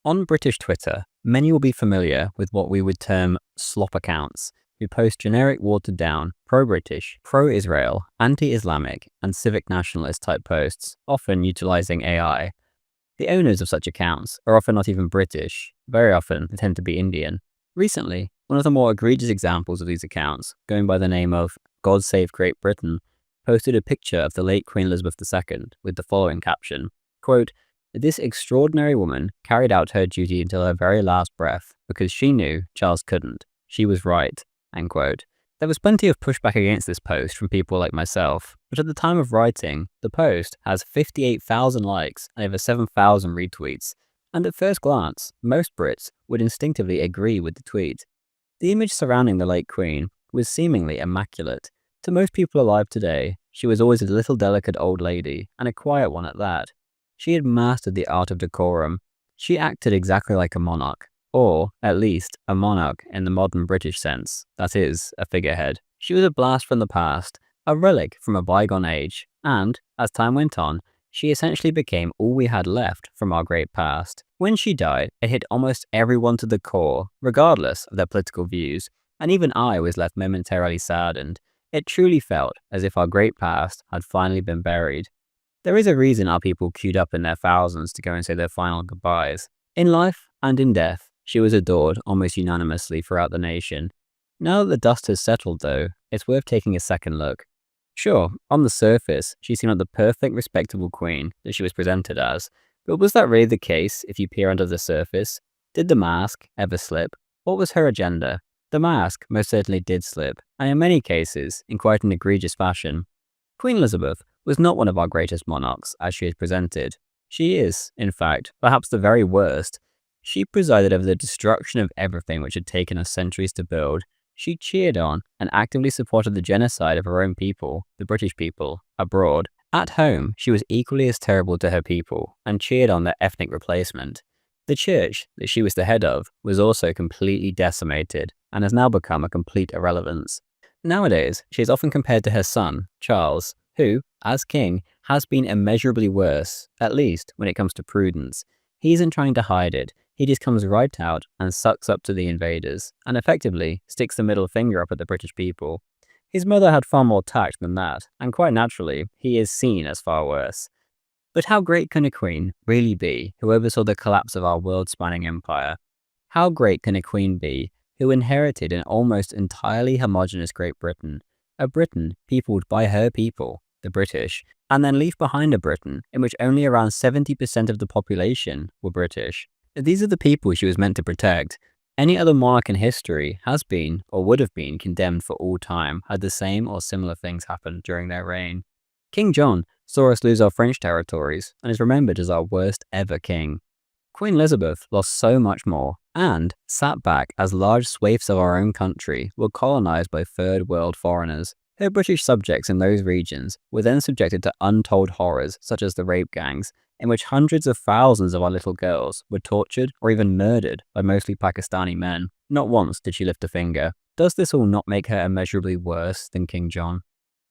On British Twitter, many will be familiar with what we would term slop accounts, who post generic watered-down, pro-British, pro-Israel, anti-Islamic, and civic nationalist type posts, often utilizing AI. The owners of such accounts are often not even British, very often they tend to be Indian. Recently, one of the more egregious examples of these accounts, going by the name of God Save Great Britain, posted a picture of the late Queen Elizabeth II with the following caption, quote, "This extraordinary woman carried out her duty until her very last breath because she knew Charles couldn't. She was right." End quote. There was plenty of pushback against this post from people like myself, but at the time of writing, the post has 58,000 likes and over 7,000 retweets, and at first glance, most Brits would instinctively agree with the tweet. The image surrounding the late Queen was seemingly immaculate. To most people alive today, she was always a little delicate old lady, and a quiet one at that. She had mastered the art of decorum. She acted exactly like a monarch, or, at least, a monarch in the modern British sense, that is, a figurehead. She was a blast from the past, a relic from a bygone age, and, as time went on, she essentially became all we had left from our great past. When she died, it hit almost everyone to the core, regardless of their political views, and even I was left momentarily saddened. It truly felt as if our great past had finally been buried. There is a reason our people queued up in their thousands to go and say their final goodbyes. In life and in death, she was adored almost unanimously throughout the nation. Now that the dust has settled though, it's worth taking a second look. Sure, on the surface, she seemed like the perfect, respectable queen that she was presented as, but was that really the case if you peer under the surface? Did the mask ever slip? What was her agenda? The mask most certainly did slip, and in many cases, in quite an egregious fashion. Queen Elizabeth was not one of our greatest monarchs as she is presented. She is, in fact, perhaps the very worst. She presided over the destruction of everything which had taken us centuries to build. She cheered on and actively supported the genocide of her own people, the British people, abroad. At home, she was equally as terrible to her people and cheered on their ethnic replacement. The church that she was the head of was also completely decimated and has now become a complete irrelevance. Nowadays, she is often compared to her son, Charles, who, as king, has been immeasurably worse, at least when it comes to prudence. He isn't trying to hide it, he just comes right out and sucks up to the invaders, and effectively sticks the middle finger up at the British people. His mother had far more tact than that, and quite naturally, he is seen as far worse. But how great can a queen really be who oversaw the collapse of our world-spanning empire? How great can a queen be who inherited an almost entirely homogenous Great Britain, a Britain peopled by her people, the British, and then leave behind a Britain in which only around 70% of the population were British? These are the people she was meant to protect. Any other monarch in history has been, or would have been, condemned for all time had the same or similar things happened during their reign. King John saw us lose our French territories and is remembered as our worst ever king. Queen Elizabeth lost so much more and sat back as large swathes of our own country were colonized by third world foreigners. Her British subjects in those regions were then subjected to untold horrors such as the rape gangs, in which hundreds of thousands of our little girls were tortured or even murdered by mostly Pakistani men. Not once did she lift a finger. Does this all not make her immeasurably worse than King John?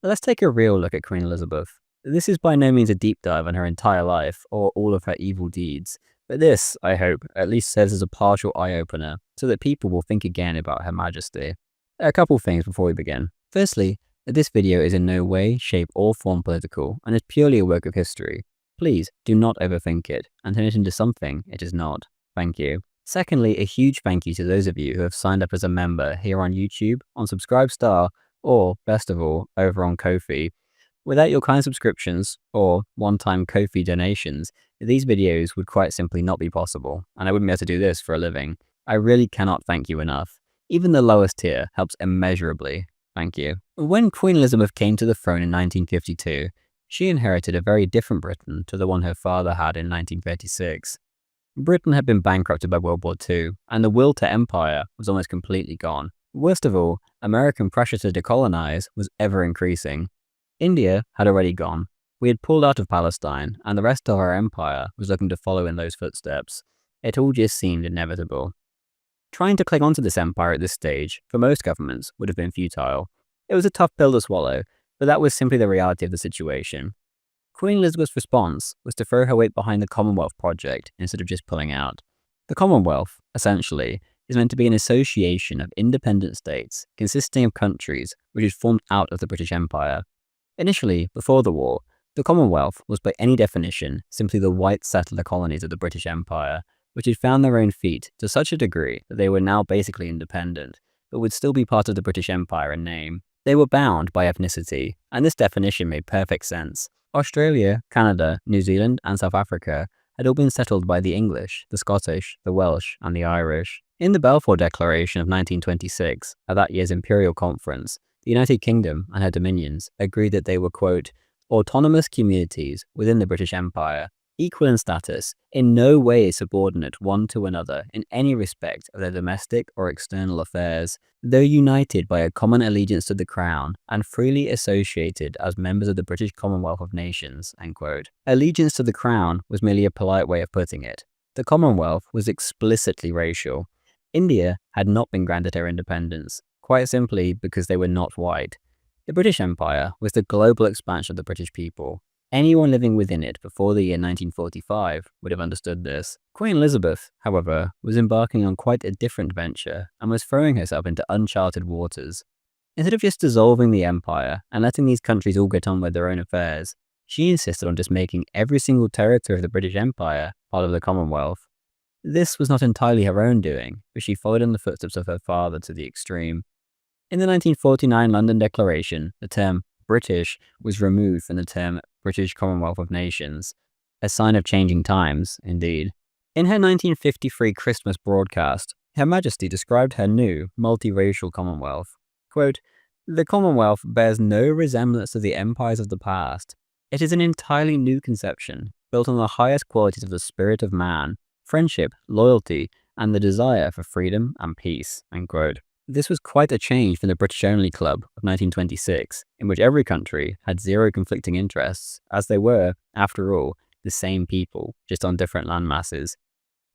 But let's take a real look at Queen Elizabeth. This is by no means a deep dive on her entire life or all of her evil deeds, but this, I hope, at least serves as a partial eye-opener so that people will think again about Her Majesty. A couple things before we begin. Firstly, this video is in no way, shape or form political and is purely a work of history. Please do not overthink it and turn it into something it is not. Thank you. Secondly, a huge thank you to those of you who have signed up as a member here on YouTube, on Subscribestar, or, best of all, over on Ko-fi. Without your kind subscriptions, or one-time Ko-fi donations, these videos would quite simply not be possible, and I wouldn't be able to do this for a living. I really cannot thank you enough. Even the lowest tier helps immeasurably. Thank you. When Queen Elizabeth came to the throne in 1952, she inherited a very different Britain to the one her father had in 1936. Britain had been bankrupted by World War II, and the will to empire was almost completely gone. Worst of all, American pressure to decolonize was ever increasing. India had already gone. We had pulled out of Palestine, and the rest of our empire was looking to follow in those footsteps. It all just seemed inevitable. Trying to cling onto this empire at this stage, for most governments, would have been futile. It was a tough pill to swallow, but that was simply the reality of the situation. Queen Elizabeth's response was to throw her weight behind the Commonwealth project instead of just pulling out. The Commonwealth, essentially, is meant to be an association of independent states consisting of countries which had formed out of the British Empire. Initially, before the war, the Commonwealth was by any definition simply the white settler colonies of the British Empire, which had found their own feet to such a degree that they were now basically independent, but would still be part of the British Empire in name. They were bound by ethnicity, and this definition made perfect sense. Australia, Canada, New Zealand, and South Africa had all been settled by the English, the Scottish, the Welsh, and the Irish. In the Balfour Declaration of 1926, at that year's Imperial Conference, the United Kingdom and her dominions agreed that they were, quote, autonomous communities within the British Empire, equal in status, in no way subordinate one to another in any respect of their domestic or external affairs, though united by a common allegiance to the Crown and freely associated as members of the British Commonwealth of Nations, end quote. Allegiance to the Crown was merely a polite way of putting it. The Commonwealth was explicitly racial. India had not been granted her independence, quite simply because they were not white. The British Empire was the global expansion of the British people. Anyone living within it before the year 1945 would have understood this. Queen Elizabeth, however, was embarking on quite a different venture and was throwing herself into uncharted waters. Instead of just dissolving the empire and letting these countries all get on with their own affairs, she insisted on just making every single territory of the British Empire part of the Commonwealth. This was not entirely her own doing, but she followed in the footsteps of her father to the extreme. In the 1949 London Declaration, the term British was removed from the term British Commonwealth of Nations, a sign of changing times, indeed. In her 1953 Christmas broadcast, Her Majesty described her new, multiracial Commonwealth. Quote, the Commonwealth bears no resemblance to the empires of the past. It is an entirely new conception, built on the highest qualities of the spirit of man, friendship, loyalty, and the desire for freedom and peace, end quote. This was quite a change from the British-only Club of 1926, in which every country had zero conflicting interests, as they were, after all, the same people, just on different land masses.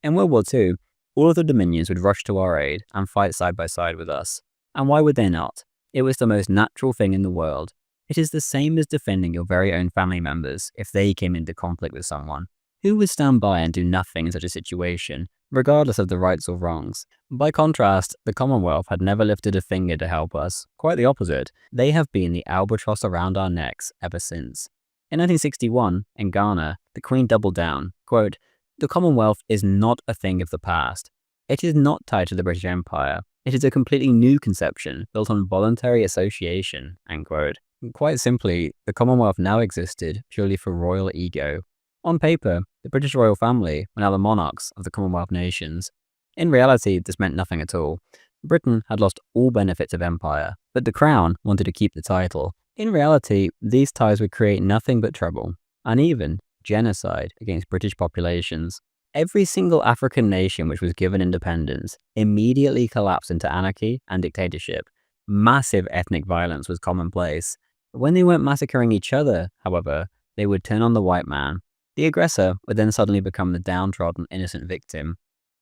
In World War II, all of the dominions would rush to our aid and fight side by side with us. And why would they not? It was the most natural thing in the world. It is the same as defending your very own family members if they came into conflict with someone. Who would stand by and do nothing in such a situation, regardless of the rights or wrongs? By contrast, the Commonwealth had never lifted a finger to help us. Quite the opposite. They have been the albatross around our necks ever since. In 1961, in Ghana, the Queen doubled down, quote, the Commonwealth is not a thing of the past. It is not tied to the British Empire. It is a completely new conception built on voluntary association, end quote. Quite simply, the Commonwealth now existed purely for royal ego. On paper, the British royal family were now the monarchs of the Commonwealth nations. In reality, this meant nothing at all. Britain had lost all benefits of empire, but the Crown wanted to keep the title. In reality, these ties would create nothing but trouble, and even genocide against British populations. Every single African nation which was given independence immediately collapsed into anarchy and dictatorship. Massive ethnic violence was commonplace. When they weren't massacring each other, however, they would turn on the white man. The aggressor would then suddenly become the downtrodden innocent victim.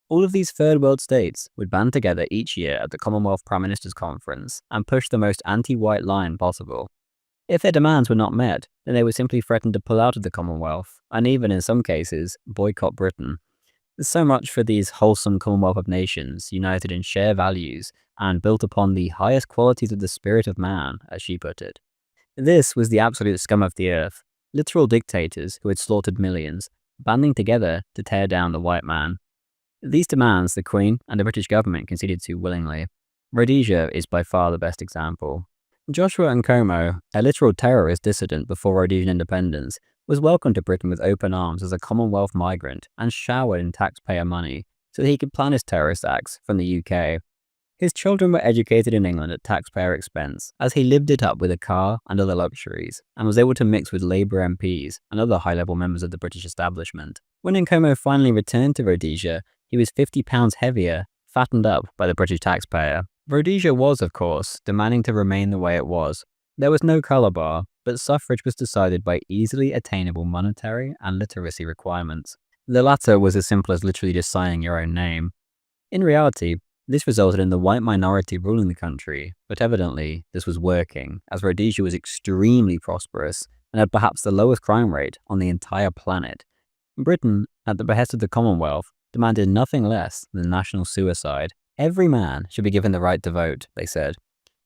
All of these third world states would band together each year at the Commonwealth Prime Minister's Conference and push the most anti-white line possible. If their demands were not met, then they would simply threaten to pull out of the Commonwealth, and even in some cases, boycott Britain. So much for these wholesome Commonwealth of Nations, united in shared values and built upon the highest qualities of the spirit of man, as she put it. This was the absolute scum of the earth. Literal dictators who had slaughtered millions, banding together to tear down the white man. These demands the Queen and the British government conceded to willingly. Rhodesia is by far the best example. Joshua Nkomo, a literal terrorist dissident before Rhodesian independence, was welcomed to Britain with open arms as a Commonwealth migrant and showered in taxpayer money so that he could plan his terrorist acts from the UK. His children were educated in England at taxpayer expense, as he lived it up with a car and other luxuries, and was able to mix with Labour MPs and other high-level members of the British establishment. When Nkomo finally returned to Rhodesia, he was 50 pounds heavier, fattened up by the British taxpayer. Rhodesia was, of course, demanding to remain the way it was. There was no colour bar, but suffrage was decided by easily attainable monetary and literacy requirements. The latter was as simple as literally just signing your own name. In reality, this resulted in the white minority ruling the country, but evidently this was working, as Rhodesia was extremely prosperous and had perhaps the lowest crime rate on the entire planet. Britain, at the behest of the Commonwealth, demanded nothing less than national suicide. Every man should be given the right to vote, they said.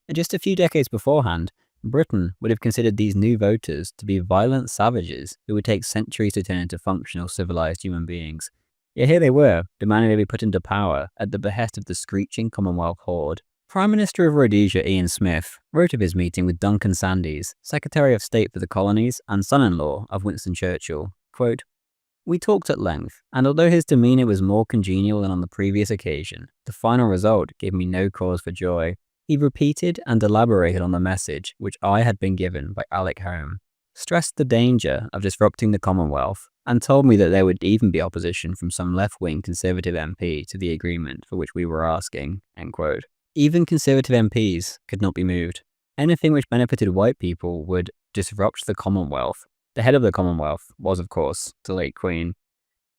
And just a few decades beforehand, Britain would have considered these new voters to be violent savages who would take centuries to turn into functional, civilized human beings. Yet here they were, demanding to be put into power at the behest of the screeching Commonwealth horde. Prime Minister of Rhodesia Ian Smith wrote of his meeting with Duncan Sandys, Secretary of State for the Colonies and son-in-law of Winston Churchill, quote, "We talked at length, and although his demeanour was more congenial than on the previous occasion, the final result gave me no cause for joy. He repeated and elaborated on the message which I had been given by Alec Home, stressed the danger of disrupting the Commonwealth, and told me that there would even be opposition from some left-wing Conservative MP to the agreement for which we were asking." End quote. Even Conservative MPs could not be moved. Anything which benefited white people would disrupt the Commonwealth. The head of the Commonwealth was, of course, the late Queen.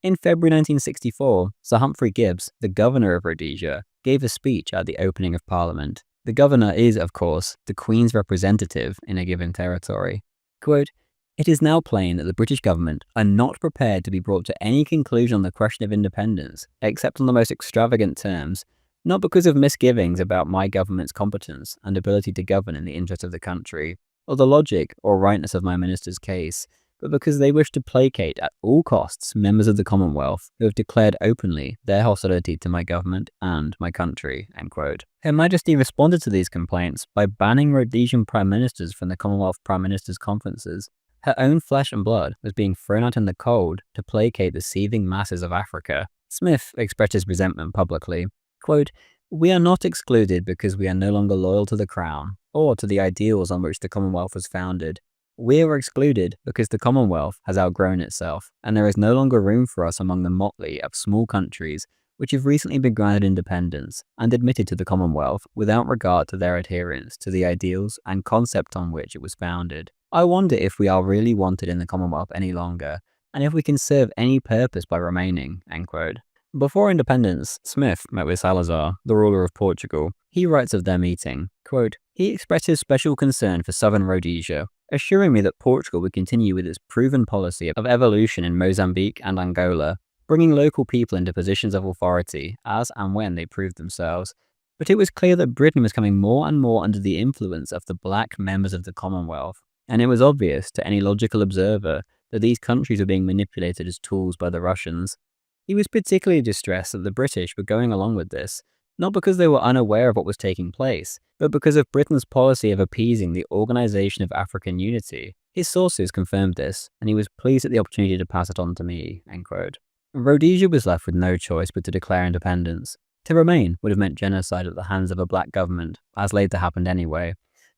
In February 1964, Sir Humphrey Gibbs, the governor of Rhodesia, gave a speech at the opening of Parliament. The governor is, of course, the Queen's representative in a given territory. Quote, "It is now plain that the British government are not prepared to be brought to any conclusion on the question of independence, except on the most extravagant terms, not because of misgivings about my government's competence and ability to govern in the interest of the country, or the logic or rightness of my minister's case, but because they wish to placate at all costs members of the Commonwealth who have declared openly their hostility to my government and my country." End quote. Her Majesty responded to these complaints by banning Rhodesian prime ministers from the Commonwealth Prime Ministers' conferences. Her own flesh and blood was being thrown out in the cold to placate the seething masses of Africa. Smith expressed his resentment publicly. Quote, "We are not excluded because we are no longer loyal to the Crown or to the ideals on which the Commonwealth was founded. We are excluded because the Commonwealth has outgrown itself, and there is no longer room for us among the motley of small countries which have recently been granted independence and admitted to the Commonwealth without regard to their adherence to the ideals and concept on which it was founded. I wonder if we are really wanted in the Commonwealth any longer, and if we can serve any purpose by remaining." End quote. Before independence, Smith met with Salazar, the ruler of Portugal. He writes of their meeting, quote, "He expressed his special concern for southern Rhodesia, assuring me that Portugal would continue with its proven policy of evolution in Mozambique and Angola, bringing local people into positions of authority as and when they proved themselves. But it was clear that Britain was coming more and more under the influence of the black members of the Commonwealth, and it was obvious to any logical observer that these countries were being manipulated as tools by the Russians. He was particularly distressed that the British were going along with this, not because they were unaware of what was taking place, but because of Britain's policy of appeasing the Organization of African Unity. His sources confirmed this, and he was pleased at the opportunity to pass it on to me." End quote. Rhodesia was left with no choice but to declare independence. To remain would have meant genocide at the hands of a black government, as later happened anyway.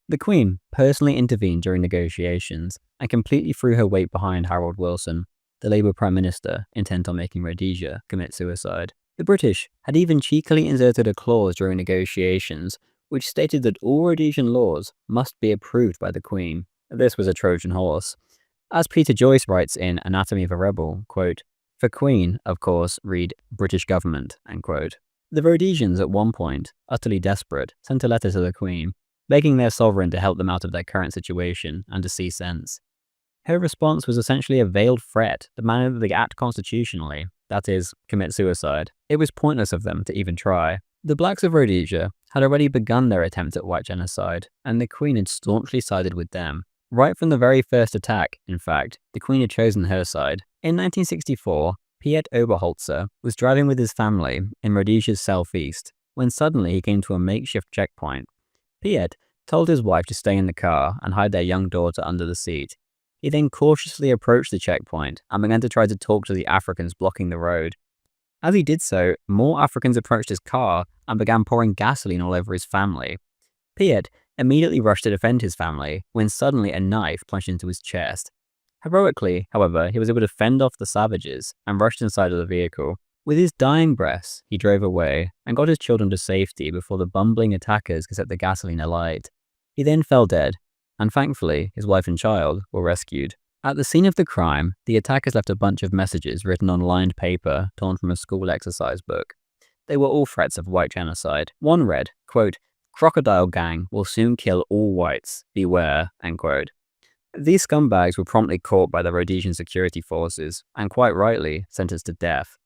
The Queen personally intervened during negotiations and completely threw her weight behind Harold Wilson, the Labour Prime Minister, intent on making Rhodesia commit suicide. The British had even cheekily inserted a clause during negotiations which stated that all Rhodesian laws must be approved by the Queen. This was a Trojan horse. As Peter Joyce writes in Anatomy of a Rebel, quote, "For Queen, of course, read British government." End quote. The Rhodesians at one point, utterly desperate, sent a letter to the Queen, begging their sovereign to help them out of their current situation and to see sense. Her response was essentially a veiled threat demanding that they act constitutionally, that is, commit suicide. It was pointless of them to even try. The blacks of Rhodesia had already begun their attempt at white genocide, and the Queen had staunchly sided with them. Right from the very first attack, in fact, the Queen had chosen her side. In 1964, Piet Oberholzer was driving with his family in Rhodesia's southeast when suddenly he came to a makeshift checkpoint. Piet told his wife to stay in the car and hide their young daughter under the seat. He then cautiously approached the checkpoint and began to try to talk to the Africans blocking the road. As he did so, more Africans approached his car and began pouring gasoline all over his family. Piet immediately rushed to defend his family when suddenly a knife plunged into his chest. Heroically, however, he was able to fend off the savages and rushed inside of the vehicle. With his dying breath, he drove away and got his children to safety before the bumbling attackers could set the gasoline alight. He then fell dead, and thankfully, his wife and child were rescued. At the scene of the crime, the attackers left a bunch of messages written on lined paper torn from a school exercise book. They were all threats of white genocide. One read, quote, "Crocodile gang will soon kill all whites. Beware," end quote. These scumbags were promptly caught by the Rhodesian security forces, and quite rightly sentenced to death.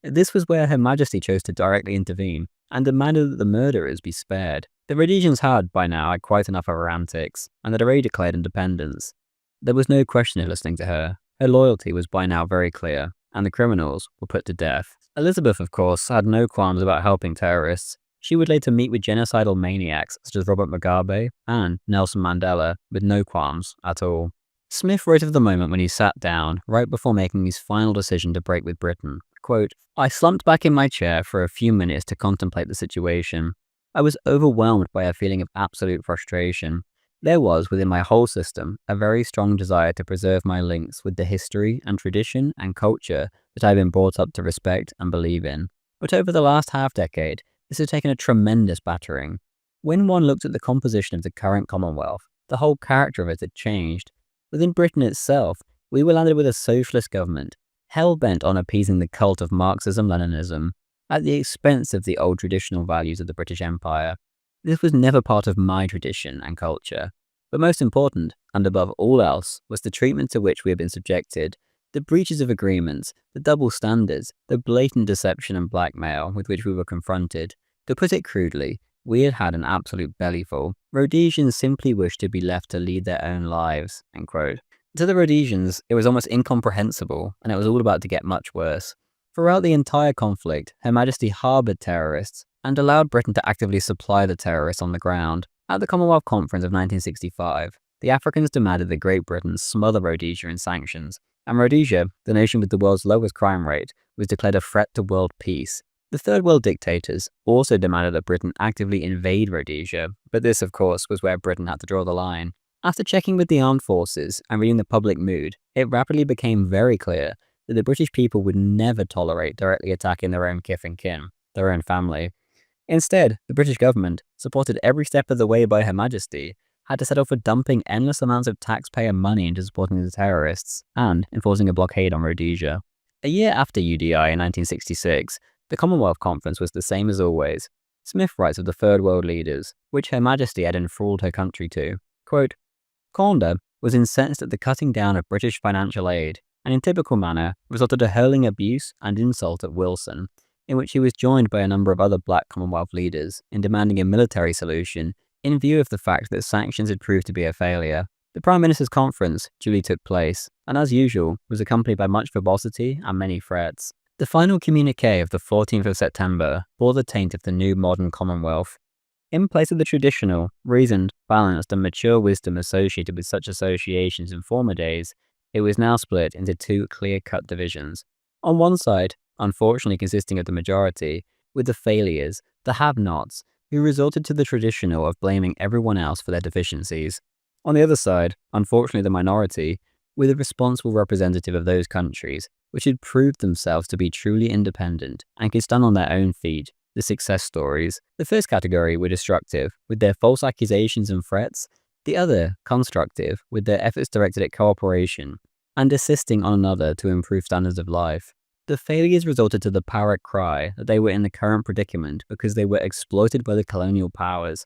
This was where Her Majesty chose to directly intervene and demanded that the murderers be spared. The Rhodesians had, by now, had quite enough of her antics, and had already declared independence. There was no question of listening to her. Her loyalty was by now very clear, and the criminals were put to death. Elizabeth, of course, had no qualms about helping terrorists. She would later meet with genocidal maniacs such as Robert Mugabe and Nelson Mandela with no qualms at all. Smith wrote of the moment when he sat down right before making his final decision to break with Britain. Quote, "I slumped back in my chair for a few minutes to contemplate the situation. I was overwhelmed by a feeling of absolute frustration. There was, within my whole system, a very strong desire to preserve my links with the history and tradition and culture that I had been brought up to respect and believe in. But over the last half-decade, this has taken a tremendous battering. When one looked at the composition of the current Commonwealth, the whole character of it had changed. Within Britain itself, we were landed with a socialist government, hell-bent on appeasing the cult of Marxism-Leninism, at the expense of the old traditional values of the British Empire. This was never part of my tradition and culture. But most important, and above all else, was the treatment to which we had been subjected, the breaches of agreements, the double standards, the blatant deception and blackmail with which we were confronted. To put it crudely, we had had an absolute bellyful. Rhodesians simply wished to be left to lead their own lives." End quote. To the Rhodesians, it was almost incomprehensible, and it was all about to get much worse. Throughout the entire conflict, Her Majesty harboured terrorists and allowed Britain to actively supply the terrorists on the ground. At the Commonwealth Conference of 1965, the Africans demanded that Great Britain smother Rhodesia in sanctions, and Rhodesia, the nation with the world's lowest crime rate, was declared a threat to world peace. The Third World dictators also demanded that Britain actively invade Rhodesia, but this, of course, was where Britain had to draw the line. After checking with the armed forces and reading the public mood, it rapidly became very clear that the British people would never tolerate directly attacking their own kith and kin, their own family. Instead, the British government, supported every step of the way by Her Majesty, had to settle for dumping endless amounts of taxpayer money into supporting the terrorists and enforcing a blockade on Rhodesia. A year after UDI in 1966, the Commonwealth Conference was the same as always. Smith writes of the Third World leaders, which Her Majesty had enthralled her country to. Quote, "Conde was incensed at the cutting down of British financial aid, and in typical manner resorted to hurling abuse and insult at Wilson, in which he was joined by a number of other black Commonwealth leaders in demanding a military solution in view of the fact that sanctions had proved to be a failure. The Prime Minister's conference duly took place, and as usual, was accompanied by much verbosity and many threats. The final communiqué of the 14th of September bore the taint of the new modern Commonwealth. In place of the traditional, reasoned, balanced and mature wisdom associated with such associations in former days, it was now split into two clear-cut divisions. On one side, unfortunately consisting of the majority, with the failures, the have-nots, who resorted to the traditional of blaming everyone else for their deficiencies. On the other side, unfortunately the minority, with a responsible representative of those countries which had proved themselves to be truly independent and could stand on their own feet, the success stories. The first category were destructive, with their false accusations and threats, the other constructive, with their efforts directed at cooperation and assisting one another to improve standards of life. The failures resulted to the parrot cry that they were in the current predicament because they were exploited by the colonial powers.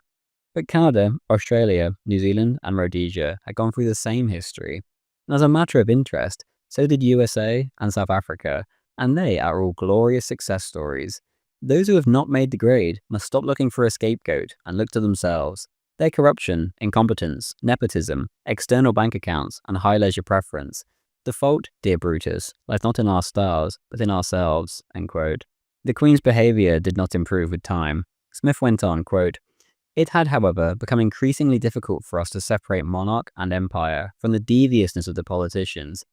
But Canada, Australia, New Zealand and Rhodesia had gone through the same history. And as a matter of interest, so did USA and South Africa, and they are all glorious success stories. Those who have not made the grade must stop looking for a scapegoat and look to themselves. Their corruption, incompetence, nepotism, external bank accounts and high leisure preference. The fault, dear Brutus, lies not in our stars, but in ourselves." End quote. The Queen's behaviour did not improve with time. Smith went on, quote, "It had, however, become increasingly difficult for us to separate monarch and empire from the deviousness of the politicians.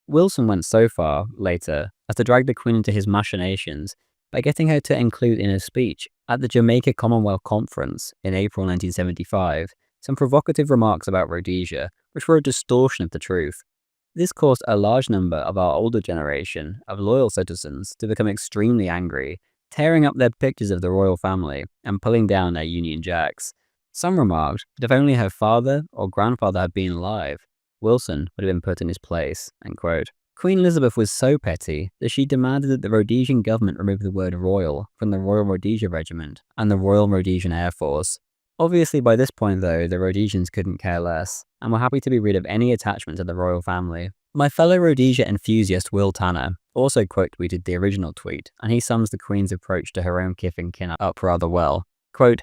Wilson went so far, later, as to drag the Queen into his machinations by getting her to include in a speech at the Jamaica Commonwealth Conference in April 1975 some provocative remarks about Rhodesia, which were a distortion of the truth. This caused a large number of our older generation of loyal citizens to become extremely angry, tearing up their pictures of the royal family and pulling down their Union Jacks. Some remarked that if only her father or grandfather had been alive, Wilson would have been put in his place." End quote. Queen Elizabeth was so petty that she demanded that the Rhodesian government remove the word royal from the Royal Rhodesia Regiment and the Royal Rhodesian Air Force. Obviously by this point though, the Rhodesians couldn't care less, and were happy to be rid of any attachment to the royal family. My fellow Rhodesia enthusiast Will Tanner also quote-tweeted the original tweet, and he sums the Queen's approach to her own kith and kin up rather well. Quote,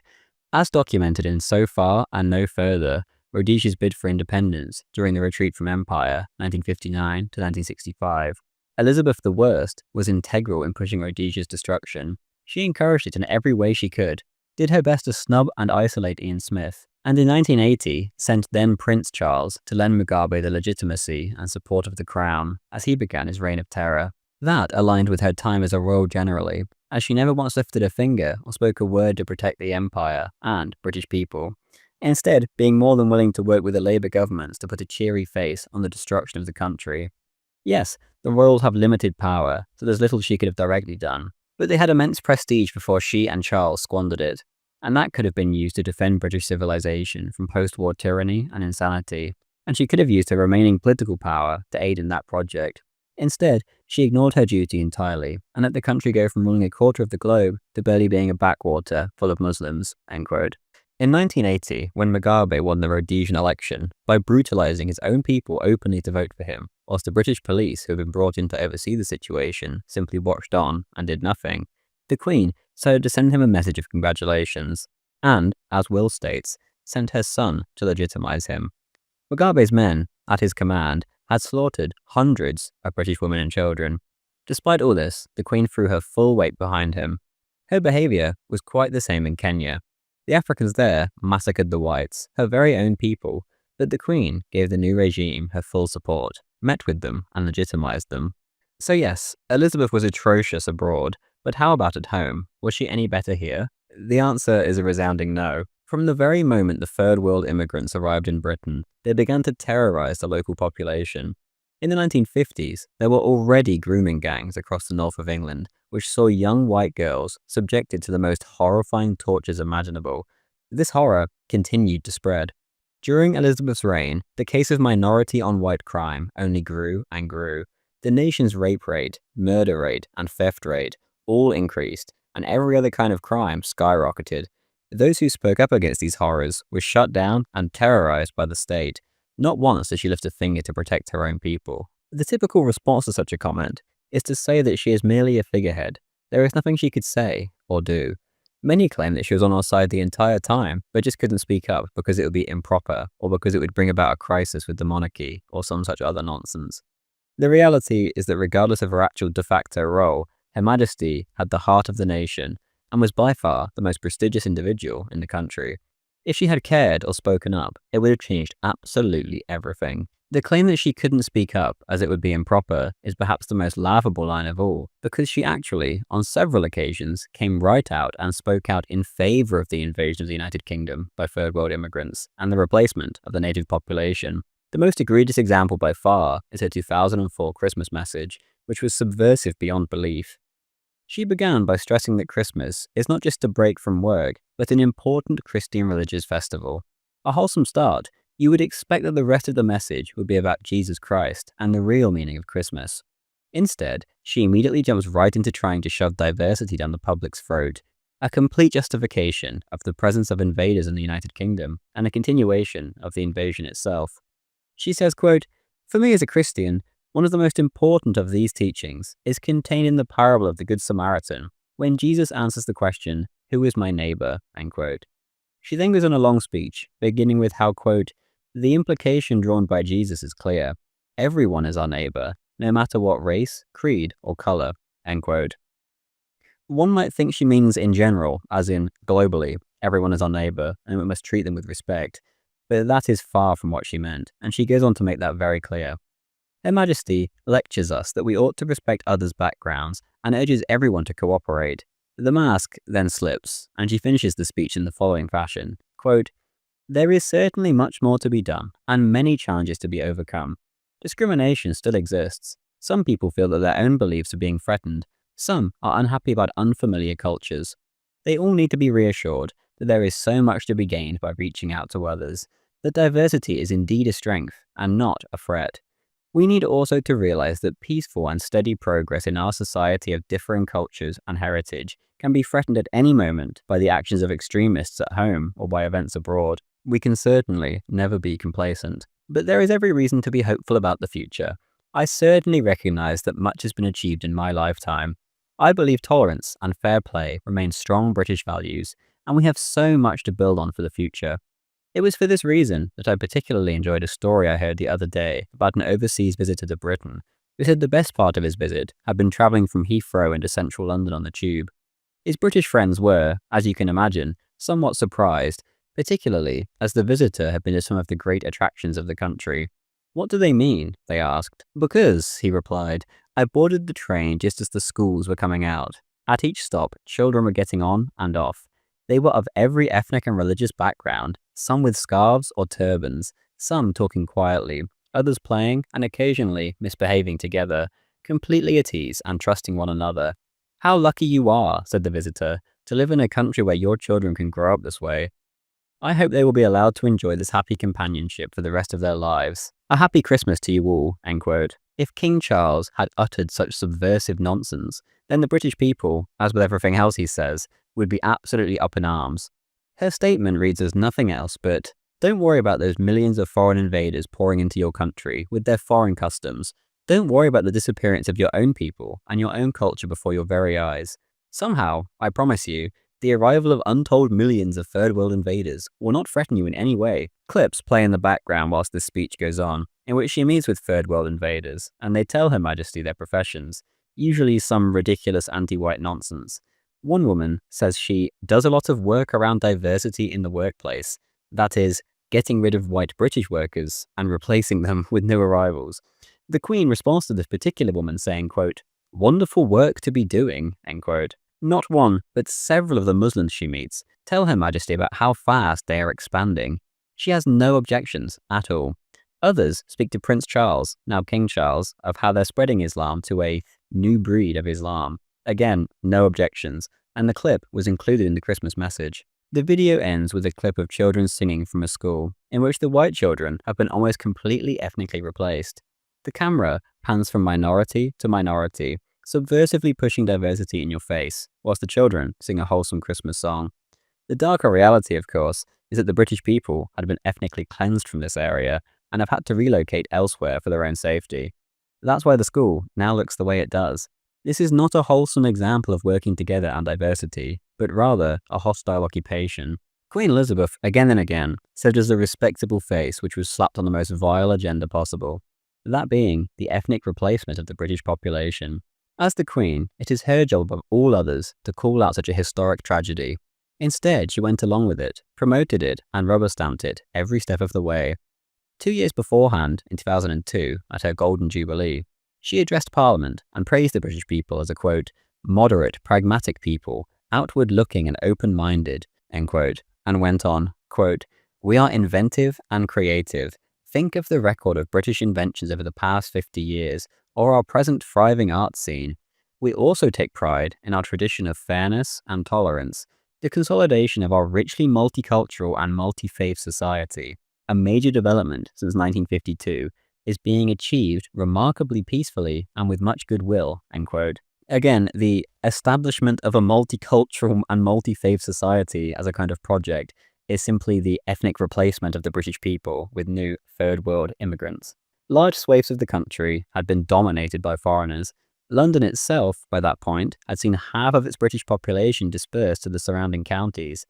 "As documented in So Far and No Further, Rhodesia's bid for independence during the retreat from empire, 1959 to 1965, Elizabeth I was integral in pushing Rhodesia's destruction. She encouraged it in every way she could, did her best to snub and isolate Ian Smith, and in 1980 sent then Prince Charles to lend Mugabe the legitimacy and support of the crown as he began his reign of terror. That aligned with her time as a royal generally, as she never once lifted a finger or spoke a word to protect the empire and British people, instead being more than willing to work with the Labour governments to put a cheery face on the destruction of the country. Yes, the royals have limited power, so there's little she could have directly done, but they had immense prestige before she and Charles squandered it, and that could have been used to defend British civilization from post-war tyranny and insanity, and she could have used her remaining political power to aid in that project. Instead, she ignored her duty entirely and let the country go from ruling a quarter of the globe to barely being a backwater full of Muslims." End quote. In 1980, when Mugabe won the Rhodesian election by brutalizing his own people openly to vote for him, whilst the British police who had been brought in to oversee the situation simply watched on and did nothing, the Queen decided to send him a message of congratulations and, as Will states, sent her son to legitimize him. Mugabe's men, at his command, had slaughtered hundreds of British women and children. Despite all this, the Queen threw her full weight behind him. Her behaviour was quite the same in Kenya. The Africans there massacred the whites, her very own people, but the Queen gave the new regime her full support, met with them and legitimized them. So yes, Elizabeth was atrocious abroad, but how about at home? Was she any better here? The answer is a resounding no. From the very moment the third world immigrants arrived in Britain, they began to terrorize the local population. In the 1950s, there were already grooming gangs across the north of England, which saw young white girls subjected to the most horrifying tortures imaginable. This horror continued to spread. During Elizabeth's reign, the case of minority on white crime only grew and grew. The nation's rape rate, murder rate, and theft rate all increased, and every other kind of crime skyrocketed. Those who spoke up against these horrors were shut down and terrorized by the state. Not once did she lift a finger to protect her own people. The typical response to such a comment is to say that she is merely a figurehead. There is nothing she could say or do. Many claim that she was on our side the entire time, but just couldn't speak up because it would be improper or because it would bring about a crisis with the monarchy or some such other nonsense. The reality is that regardless of her actual de facto role, Her Majesty had the heart of the nation and was by far the most prestigious individual in the country. If she had cared or spoken up, it would have changed absolutely everything. The claim that she couldn't speak up as it would be improper is perhaps the most laughable line of all, because she actually, on several occasions, came right out and spoke out in favour of the invasion of the United Kingdom by third world immigrants and the replacement of the native population. The most egregious example by far is her 2004 Christmas message, which was subversive beyond belief. She began by stressing that Christmas is not just a break from work, but an important Christian religious festival. A wholesome start. You would expect that the rest of the message would be about Jesus Christ and the real meaning of Christmas. Instead, she immediately jumps right into trying to shove diversity down the public's throat, a complete justification of the presence of invaders in the United Kingdom and a continuation of the invasion itself. She says, quote, "For me as a Christian, one of the most important of these teachings is contained in the parable of the Good Samaritan, when Jesus answers the question, 'Who is my neighbor?' End quote." She then goes on a long speech, beginning with how, quote, "The implication drawn by Jesus is clear. Everyone is our neighbor, no matter what race, creed, or color." End quote. One might think she means in general, as in globally, everyone is our neighbor and we must treat them with respect, but that is far from what she meant, and she goes on to make that very clear. Her Majesty lectures us that we ought to respect others' backgrounds and urges everyone to cooperate. The mask then slips, and she finishes the speech in the following fashion, quote, "There is certainly much more to be done, and many challenges to be overcome. Discrimination still exists. Some people feel that their own beliefs are being threatened. Some are unhappy about unfamiliar cultures. They all need to be reassured that there is so much to be gained by reaching out to others, that diversity is indeed a strength and not a threat. We need also to realize that peaceful and steady progress in our society of differing cultures and heritage can be threatened at any moment by the actions of extremists at home or by events abroad. We can certainly never be complacent. But there is every reason to be hopeful about the future. I certainly recognize that much has been achieved in my lifetime. I believe tolerance and fair play remain strong British values, and we have so much to build on for the future. It was for this reason that I particularly enjoyed a story I heard the other day about an overseas visitor to Britain who said the best part of his visit had been travelling from Heathrow into central London on the tube. His British friends were, as you can imagine, somewhat surprised, particularly as the visitor had been to some of the great attractions of the country. "What do they mean?" they asked. "Because," he replied, "I boarded the train just as the schools were coming out. At each stop, children were getting on and off. They were of every ethnic and religious background, some with scarves or turbans, some talking quietly, others playing and occasionally misbehaving together, completely at ease and trusting one another. 'How lucky you are,' said the visitor, 'to live in a country where your children can grow up this way. I hope they will be allowed to enjoy this happy companionship for the rest of their lives. A happy Christmas to you all." End quote. If King Charles had uttered such subversive nonsense, then the British people, as with everything else he says, would be absolutely up in arms. Her statement reads as nothing else but, "Don't worry about those millions of foreign invaders pouring into your country with their foreign customs. Don't worry about the disappearance of your own people and your own culture before your very eyes. Somehow, I promise you, the arrival of untold millions of third world invaders will not threaten you in any way." Clips play in the background whilst this speech goes on, in which she meets with third world invaders, and they tell Her Majesty their professions, usually some ridiculous anti-white nonsense. One woman says she does a lot of work around diversity in the workplace, that is, getting rid of white British workers and replacing them with new arrivals. The Queen responds to this particular woman saying, quote, "Wonderful work to be doing," end quote. Not one, but several of the Muslims she meets tell Her Majesty about how fast they are expanding. She has no objections at all. Others speak to Prince Charles, now King Charles, of how they're spreading Islam to a new breed of Islam. Again, no objections, and the clip was included in the Christmas message. The video ends with a clip of children singing from a school, in which the white children have been almost completely ethnically replaced. The camera pans from minority to minority, subversively pushing diversity in your face, whilst the children sing a wholesome Christmas song. The darker reality, of course, is that the British people had been ethnically cleansed from this area and have had to relocate elsewhere for their own safety. That's why the school now looks the way it does. This is not a wholesome example of working together and diversity, but rather a hostile occupation. Queen Elizabeth, again and again, served as a respectable face which was slapped on the most vile agenda possible, that being the ethnic replacement of the British population. As the Queen, it is her job above all others to call out such a historic tragedy. Instead, she went along with it, promoted it, and rubber-stamped it every step of the way. 2 years beforehand, in 2002, at her Golden Jubilee, she addressed Parliament and praised the British people as a, quote, "moderate, pragmatic people, outward-looking and open-minded," end quote, and went on, quote, "We are inventive and creative. Think of the record of British inventions over the past 50 years, or our present thriving art scene. We also take pride in our tradition of fairness and tolerance, the consolidation of our richly multicultural and multi-faith society, a major development since 1952, is being achieved remarkably peacefully and with much goodwill," end quote. Again, the establishment of a multicultural and multi-faith society as a kind of project is simply the ethnic replacement of the British people with new third world immigrants. Large swathes of the country had been dominated by foreigners. London itself, by that point, had seen half of its British population dispersed to the surrounding counties.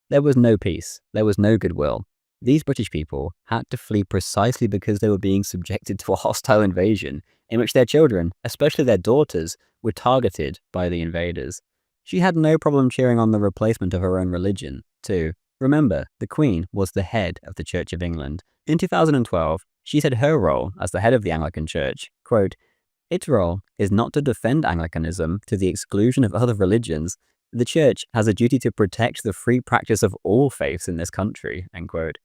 There was no peace. There was no goodwill. These British people had to flee precisely because they were being subjected to a hostile invasion in which their children, especially their daughters, were targeted by the invaders. She had no problem cheering on the replacement of her own religion, too. Remember, the Queen was the head of the Church of England. In 2012, she said her role as the head of the Anglican Church, quote, "Its role is not to defend Anglicanism to the exclusion of other religions. The Church has a duty to protect the free practice of all faiths in this country," end quote.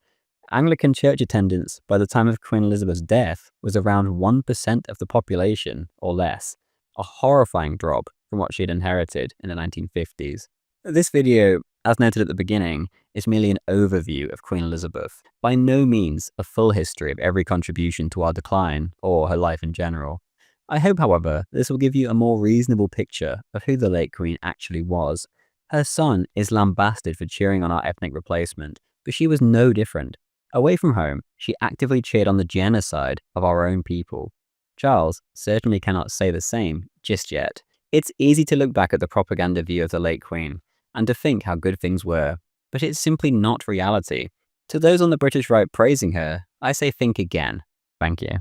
Anglican church attendance by the time of Queen Elizabeth's death was around 1% of the population or less, a horrifying drop from what she had inherited in the 1950s. This video, as noted at the beginning, is merely an overview of Queen Elizabeth, by no means a full history of every contribution to our decline or her life in general. I hope, however, this will give you a more reasonable picture of who the late Queen actually was. Her son is lambasted for cheering on our ethnic replacement, but she was no different. Away from home, she actively cheered on the genocide of our own people. Charles certainly cannot say the same just yet. It's easy to look back at the propaganda view of the late Queen and to think how good things were, but it's simply not reality. To those on the British right praising her, I say think again. Thank you.